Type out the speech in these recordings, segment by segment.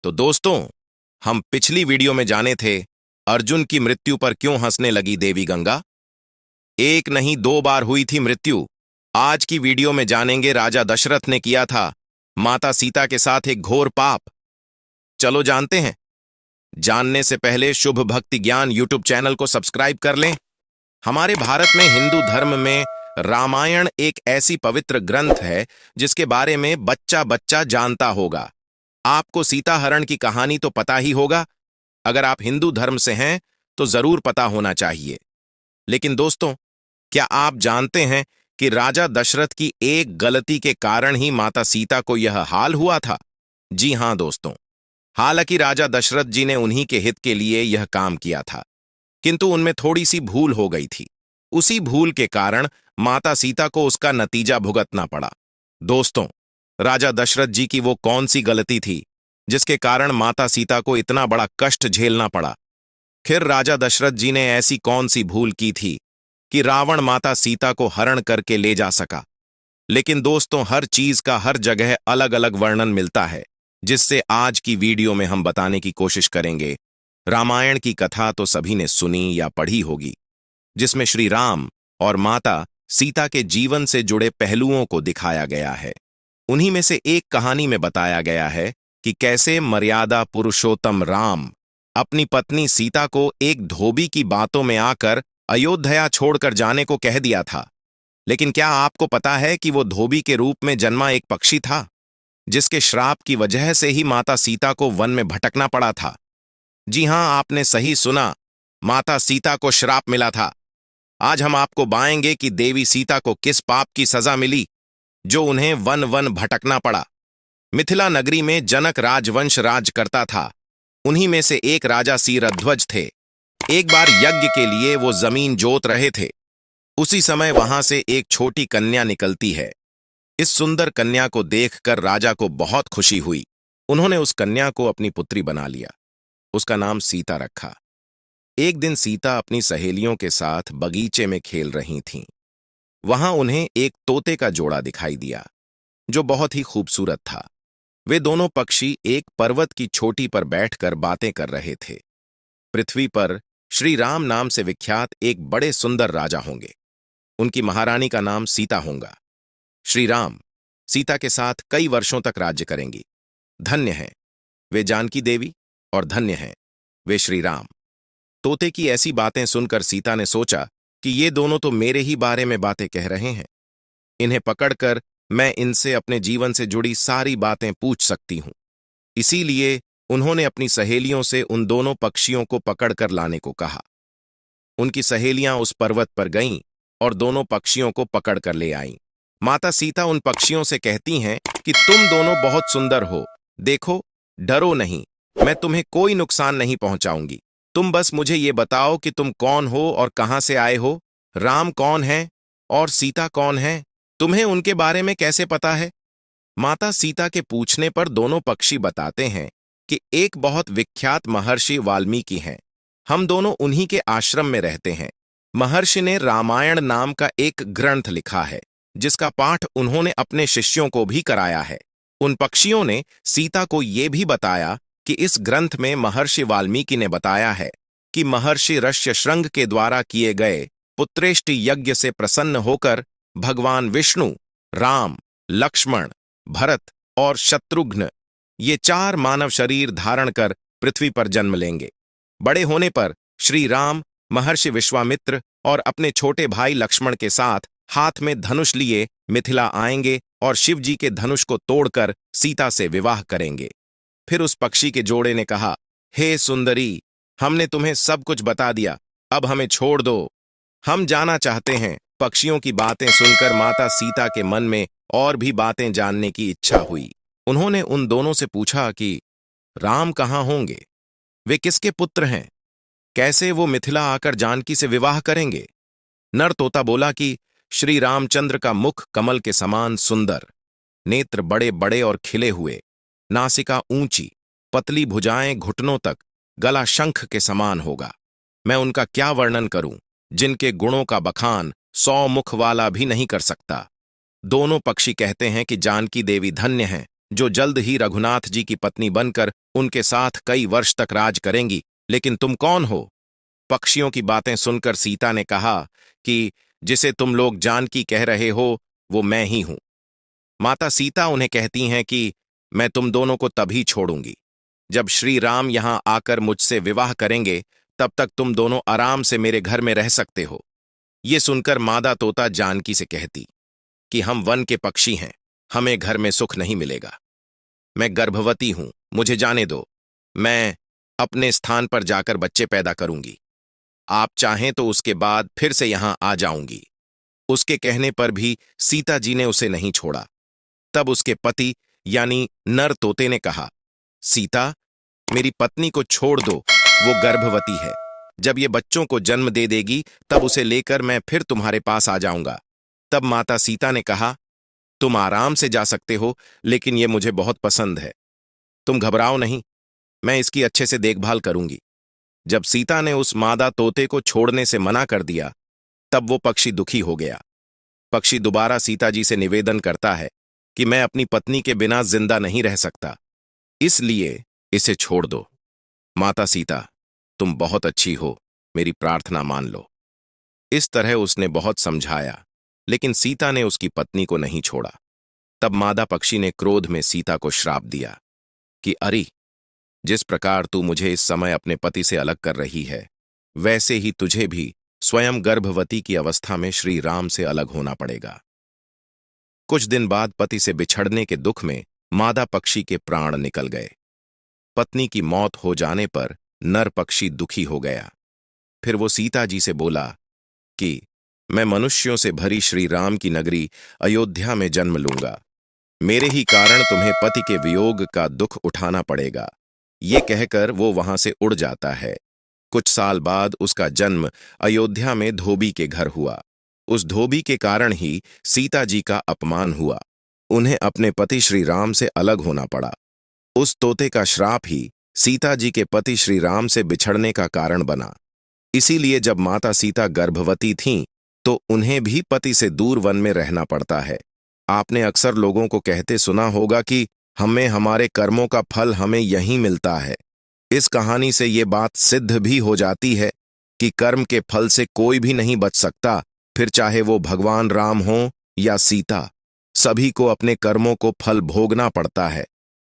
तो दोस्तों, हम पिछली वीडियो में जाने थे अर्जुन की मृत्यु पर क्यों हंसने लगी देवी गंगा। एक नहीं 2 बार हुई थी मृत्यु। आज की वीडियो में जानेंगे राजा दशरथ ने किया था माता सीता के साथ एक घोर पाप। चलो जानते हैं। जानने से पहले शुभ भक्ति ज्ञान यूट्यूब चैनल को सब्सक्राइब कर लें। हमारे भारत में हिंदू धर्म में रामायण एक ऐसी पवित्र ग्रंथ है जिसके बारे में बच्चा बच्चा जानता होगा। आपको सीता हरण की कहानी तो पता ही होगा। अगर आप हिंदू धर्म से हैं तो जरूर पता होना चाहिए। लेकिन दोस्तों, क्या आप जानते हैं कि राजा दशरथ की एक गलती के कारण ही माता सीता को यह हाल हुआ था? जी हां दोस्तों, हालांकि राजा दशरथ जी ने उन्हीं के हित के लिए यह काम किया था, किंतु उनमें थोड़ी सी भूल हो गई थी। उसी भूल के कारण माता सीता को उसका नतीजा भुगतना पड़ा। दोस्तों, राजा दशरथ जी की वो कौन सी गलती थी जिसके कारण माता सीता को इतना बड़ा कष्ट झेलना पड़ा? फिर राजा दशरथ जी ने ऐसी कौन सी भूल की थी कि रावण माता सीता को हरण करके ले जा सका? लेकिन दोस्तों, हर चीज का हर जगह अलग अलग वर्णन मिलता है, जिससे आज की वीडियो में हम बताने की कोशिश करेंगे। रामायण की कथा तो सभी ने सुनी या पढ़ी होगी, जिसमें श्री राम और माता सीता के जीवन से जुड़े पहलुओं को दिखाया गया है। उन्हीं में से एक कहानी में बताया गया है कि कैसे मर्यादा पुरुषोत्तम राम अपनी पत्नी सीता को एक धोबी की बातों में आकर अयोध्या छोड़कर जाने को कह दिया था। लेकिन क्या आपको पता है कि वो धोबी के रूप में जन्मा एक पक्षी था, जिसके श्राप की वजह से ही माता सीता को वन में भटकना पड़ा था? जी हां, आपने सही सुना, माता सीता को श्राप मिला था। आज हम आपको बताएंगे कि देवी सीता को किस पाप की सजा मिली जो उन्हें वन वन भटकना पड़ा। मिथिला नगरी में जनक राजवंश राज करता था। उन्हीं में से एक राजा सीरध्वज थे। एक बार यज्ञ के लिए वो जमीन जोत रहे थे। उसी समय वहां से एक छोटी कन्या निकलती है। इस सुंदर कन्या को देखकर राजा को बहुत खुशी हुई। उन्होंने उस कन्या को अपनी पुत्री बना लिया। उसका नाम सीता रखा। एक दिन सीता अपनी सहेलियों के साथ बगीचे में खेल रही थीं। वहां उन्हें एक तोते का जोड़ा दिखाई दिया, जो बहुत ही खूबसूरत था। वे दोनों पक्षी एक पर्वत की चोटी पर बैठकर बातें कर रहे थे। पृथ्वी पर श्री राम नाम से विख्यात एक बड़े सुंदर राजा होंगे। उनकी महारानी का नाम सीता होगा। श्री राम सीता के साथ कई वर्षों तक राज्य करेंगी। धन्य हैं वे जानकी देवी और धन्य हैं वे श्री राम। तोते की ऐसी बातें सुनकर सीता ने सोचा कि ये दोनों तो मेरे ही बारे में बातें कह रहे हैं। इन्हें पकड़कर मैं इनसे अपने जीवन से जुड़ी सारी बातें पूछ सकती हूं। इसीलिए उन्होंने अपनी सहेलियों से उन दोनों पक्षियों को पकड़कर लाने को कहा। उनकी सहेलियां उस पर्वत पर गईं और दोनों पक्षियों को पकड़कर ले आईं। माता सीता उन पक्षियों से कहती हैं कि तुम दोनों बहुत सुंदर हो, देखो, डरो नहीं, मैं तुम्हें कोई नुकसान नहीं पहुंचाऊंगी। तुम बस मुझे ये बताओ कि तुम कौन हो और कहां से आए हो। राम कौन है और सीता कौन है? तुम्हें उनके बारे में कैसे पता है? माता सीता के पूछने पर दोनों पक्षी बताते हैं कि एक बहुत विख्यात महर्षि वाल्मीकि हैं। हम दोनों उन्हीं के आश्रम में रहते हैं। महर्षि ने रामायण नाम का एक ग्रंथ लिखा है, जिसका पाठ उन्होंने अपने शिष्यों को भी कराया है। उन पक्षियों ने सीता को यह भी बताया कि इस ग्रंथ में महर्षि वाल्मीकि ने बताया है कि महर्षि ऋष्यशृंग के द्वारा किए गए पुत्रेष्टि यज्ञ से प्रसन्न होकर भगवान विष्णु, राम, लक्ष्मण, भरत और शत्रुघ्न ये 4 मानव शरीर धारण कर पृथ्वी पर जन्म लेंगे। बड़े होने पर श्री राम महर्षि विश्वामित्र और अपने छोटे भाई लक्ष्मण के साथ हाथ में धनुष लिए मिथिला आएंगे और शिव जी के धनुष को तोड़कर सीता से विवाह करेंगे। फिर उस पक्षी के जोड़े ने कहा, हे सुंदरी, हमने तुम्हें सब कुछ बता दिया, अब हमें छोड़ दो, हम जाना चाहते हैं। पक्षियों की बातें सुनकर माता सीता के मन में और भी बातें जानने की इच्छा हुई। उन्होंने उन दोनों से पूछा कि राम कहाँ होंगे, वे किसके पुत्र हैं, कैसे वो मिथिला आकर जानकी से विवाह करेंगे? नर तोता बोला कि श्री रामचंद्र का मुख कमल के समान सुंदर, नेत्र बड़े बड़े और खिले हुए, नासिका ऊंची, पतली भुजाएं घुटनों तक, गला शंख के समान होगा। मैं उनका क्या वर्णन करूं, जिनके गुणों का बखान 100 मुख वाला भी नहीं कर सकता। दोनों पक्षी कहते हैं कि जानकी देवी धन्य हैं, जो जल्द ही रघुनाथ जी की पत्नी बनकर उनके साथ कई वर्ष तक राज करेंगी। लेकिन तुम कौन हो? पक्षियों की बातें सुनकर सीता ने कहा कि जिसे तुम लोग जानकी कह रहे हो वो मैं ही हूं। माता सीता उन्हें कहती हैं कि मैं तुम दोनों को तभी छोड़ूंगी जब श्री राम यहां आकर मुझसे विवाह करेंगे, तब तक तुम दोनों आराम से मेरे घर में रह सकते हो। ये सुनकर मादा तोता जानकी से कहती कि हम वन के पक्षी हैं, हमें घर में सुख नहीं मिलेगा। मैं गर्भवती हूं, मुझे जाने दो, मैं अपने स्थान पर जाकर बच्चे पैदा करूंगी। आप चाहें तो उसके बाद फिर से यहां आ जाऊंगी। उसके कहने पर भी सीता जी ने उसे नहीं छोड़ा। तब उसके पति यानी नर तोते ने कहा, सीता, मेरी पत्नी को छोड़ दो, वो गर्भवती है। जब ये बच्चों को जन्म दे देगी तब उसे लेकर मैं फिर तुम्हारे पास आ जाऊंगा। तब माता सीता ने कहा, तुम आराम से जा सकते हो, लेकिन ये मुझे बहुत पसंद है। तुम घबराओ नहीं, मैं इसकी अच्छे से देखभाल करूंगी। जब सीता ने उस मादा तोते को छोड़ने से मना कर दिया, तब वो पक्षी दुखी हो गया। पक्षी दोबारा सीता जी से निवेदन करता है कि मैं अपनी पत्नी के बिना जिंदा नहीं रह सकता, इसलिए इसे छोड़ दो। माता सीता, तुम बहुत अच्छी हो, मेरी प्रार्थना मान लो। इस तरह उसने बहुत समझाया, लेकिन सीता ने उसकी पत्नी को नहीं छोड़ा। तब मादा पक्षी ने क्रोध में सीता को श्राप दिया कि अरे, जिस प्रकार तू मुझे इस समय अपने पति से अलग कर रही है, वैसे ही तुझे भी स्वयं गर्भवती की अवस्था में श्री राम से अलग होना पड़ेगा। कुछ दिन बाद पति से बिछड़ने के दुख में मादा पक्षी के प्राण निकल गए। पत्नी की मौत हो जाने पर नर पक्षी दुखी हो गया। फिर वो सीता जी से बोला कि मैं मनुष्यों से भरी श्री राम की नगरी अयोध्या में जन्म लूंगा। मेरे ही कारण तुम्हें पति के वियोग का दुख उठाना पड़ेगा। ये कहकर वो वहां से उड़ जाता है। कुछ साल बाद उसका जन्म अयोध्या में धोबी के घर हुआ। उस धोबी के कारण ही सीता जी का अपमान हुआ। उन्हें अपने पति श्री राम से अलग होना पड़ा। उस तोते का श्राप ही सीता जी के पति श्री राम से बिछड़ने का कारण बना। इसीलिए जब माता सीता गर्भवती थीं, तो उन्हें भी पति से दूर वन में रहना पड़ता है। आपने अक्सर लोगों को कहते सुना होगा कि हमें हमारे कर्मों का फल हमें यहीं मिलता है। इस कहानी से ये बात सिद्ध भी हो जाती है कि कर्म के फल से कोई भी नहीं बच सकता, फिर चाहे वो भगवान राम हो या सीता, सभी को अपने कर्मों को फल भोगना पड़ता है।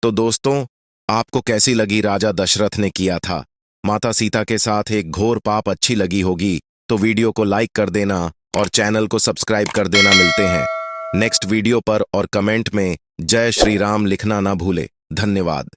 तो दोस्तों, आपको कैसी लगी राजा दशरथ ने किया था माता सीता के साथ एक घोर पाप? अच्छी लगी होगी तो वीडियो को लाइक कर देना और चैनल को सब्सक्राइब कर देना। मिलते हैं नेक्स्ट वीडियो पर और कमेंट में जय श्री राम लिखना ना भूले। धन्यवाद।